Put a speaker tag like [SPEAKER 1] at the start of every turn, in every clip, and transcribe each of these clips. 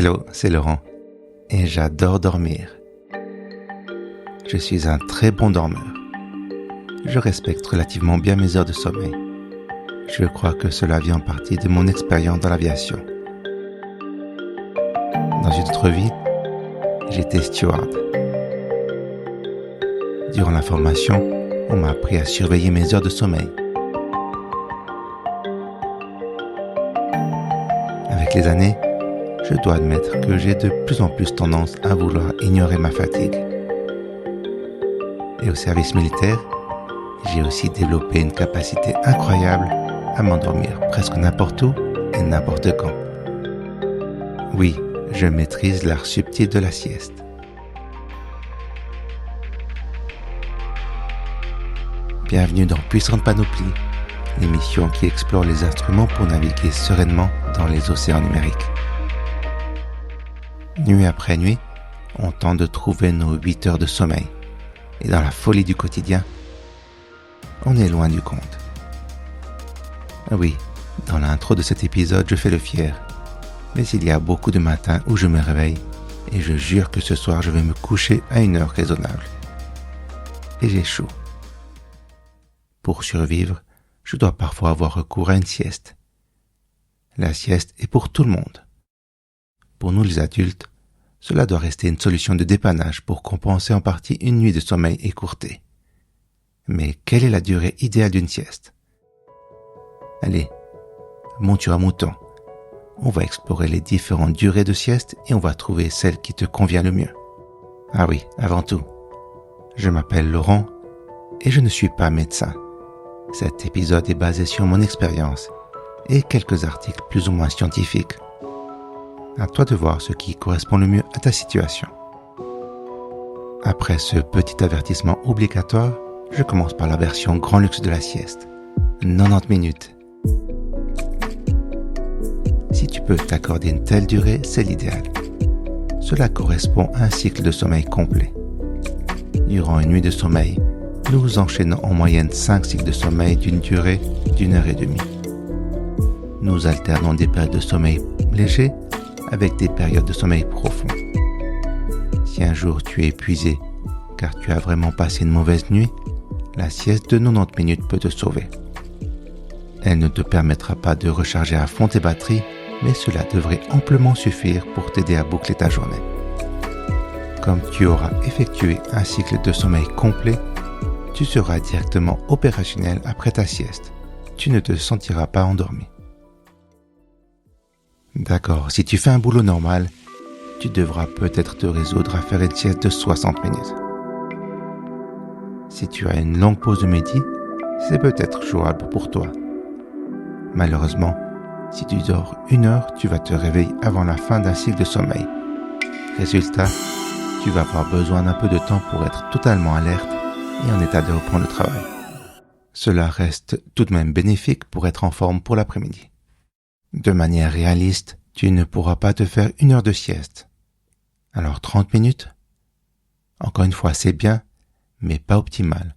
[SPEAKER 1] Hello, c'est Laurent et j'adore dormir. Je suis un très bon dormeur. Je respecte relativement bien mes heures de sommeil. Je crois que cela vient en partie de mon expérience dans l'aviation. Dans une autre vie, j'étais steward. Durant la formation, on m'a appris à surveiller mes heures de sommeil. Avec les années, je dois admettre que j'ai de plus en plus tendance à vouloir ignorer ma fatigue. Et au service militaire, j'ai aussi développé une capacité incroyable à m'endormir presque n'importe où et n'importe quand. Oui, je maîtrise l'art subtil de la sieste. Bienvenue dans Puissante Panoplie, l'émission qui explore les instruments pour naviguer sereinement dans les océans numériques. Nuit après nuit, on tente de trouver nos 8 heures de sommeil. Et dans la folie du quotidien, on est loin du compte. Oui, dans l'intro de cet épisode, je fais le fier. Mais il y a beaucoup de matins où je me réveille et je jure que ce soir, je vais me coucher à une heure raisonnable. Et j'échoue. Pour survivre, je dois parfois avoir recours à une sieste. La sieste est pour tout le monde. Pour nous les adultes, cela doit rester une solution de dépannage pour compenser en partie une nuit de sommeil écourtée. Mais quelle est la durée idéale d'une sieste? Allez, monture à mouton. On va explorer les différentes durées de sieste et on va trouver celle qui te convient le mieux. Ah oui, avant tout, je m'appelle Laurent et je ne suis pas médecin. Cet épisode est basé sur mon expérience et quelques articles plus ou moins scientifiques. À toi de voir ce qui correspond le mieux à ta situation. Après ce petit avertissement obligatoire, je commence par la version grand luxe de la sieste. 90 minutes. Si tu peux t'accorder une telle durée, c'est l'idéal. Cela correspond à un cycle de sommeil complet. Durant une nuit de sommeil, nous enchaînons en moyenne 5 cycles de sommeil d'une durée d'1 heure et demie. Nous alternons des périodes de sommeil léger avec des périodes de sommeil profond. Si un jour tu es épuisé car tu as vraiment passé une mauvaise nuit, la sieste de 90 minutes peut te sauver. Elle ne te permettra pas de recharger à fond tes batteries, mais cela devrait amplement suffire pour t'aider à boucler ta journée. Comme tu auras effectué un cycle de sommeil complet, tu seras directement opérationnel après ta sieste. Tu ne te sentiras pas endormi. D'accord, si tu fais un boulot normal, tu devras peut-être te résoudre à faire une sieste de 60 minutes. Si tu as une longue pause de midi, c'est peut-être jouable pour toi. Malheureusement, si tu dors 1 heure, tu vas te réveiller avant la fin d'un cycle de sommeil. Résultat, tu vas avoir besoin d'un peu de temps pour être totalement alerte et en état de reprendre le travail. Cela reste tout de même bénéfique pour être en forme pour l'après-midi. De manière réaliste, tu ne pourras pas te faire 1 heure de sieste. Alors 30 minutes? Encore une fois, c'est bien, mais pas optimal.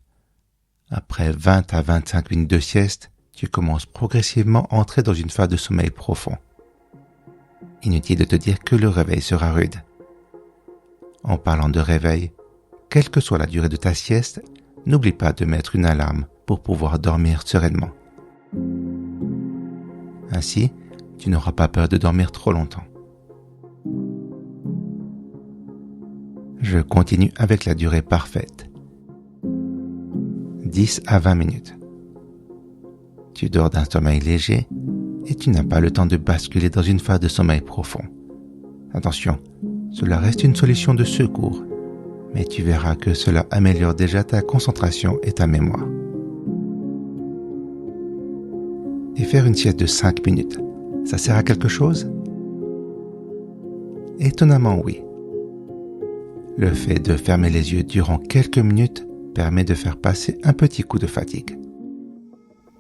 [SPEAKER 1] Après 20 à 25 minutes de sieste, tu commences progressivement à entrer dans une phase de sommeil profond. Inutile de te dire que le réveil sera rude. En parlant de réveil, quelle que soit la durée de ta sieste, n'oublie pas de mettre une alarme pour pouvoir dormir sereinement. Ainsi, tu n'auras pas peur de dormir trop longtemps. Je continue avec la durée parfaite. 10 à 20 minutes. Tu dors d'un sommeil léger et tu n'as pas le temps de basculer dans une phase de sommeil profond. Attention, cela reste une solution de secours, mais tu verras que cela améliore déjà ta concentration et ta mémoire. Et faire une sieste de 5 minutes, ça sert à quelque chose? Étonnamment, oui. Le fait de fermer les yeux durant quelques minutes permet de faire passer un petit coup de fatigue.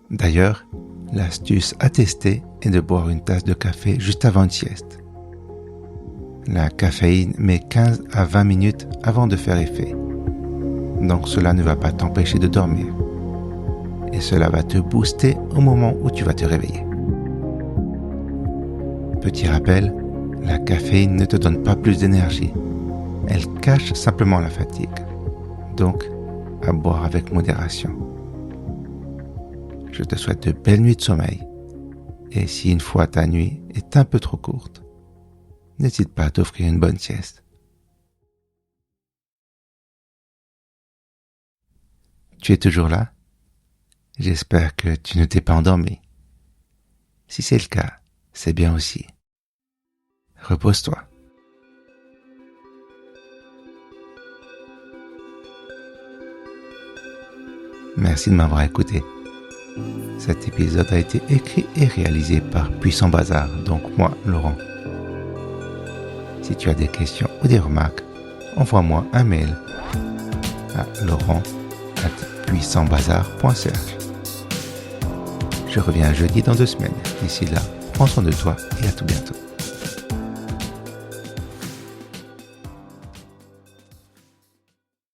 [SPEAKER 1] D'ailleurs, l'astuce à tester est de boire une tasse de café juste avant une sieste. La caféine met 15 à 20 minutes avant de faire effet. Donc cela ne va pas t'empêcher de dormir. Et cela va te booster au moment où tu vas te réveiller. Petit rappel, La caféine ne te donne pas plus d'énergie. Elle cache simplement la fatigue. Donc, à boire avec modération. Je te souhaite de belles nuits de sommeil. Et si une fois ta nuit est un peu trop courte, n'hésite pas à t'offrir une bonne sieste. Tu es toujours là? J'espère que tu ne t'es pas endormi. Si c'est le cas, c'est bien aussi. Repose-toi. Merci de m'avoir écouté. Cet épisode a été écrit et réalisé par Puissant Bazar, donc moi, Laurent. Si tu as des questions ou des remarques, envoie-moi un mail à laurent@puissantbazar.ch. Je reviens jeudi dans 2 semaines. D'ici là, prends soin de toi et à tout bientôt.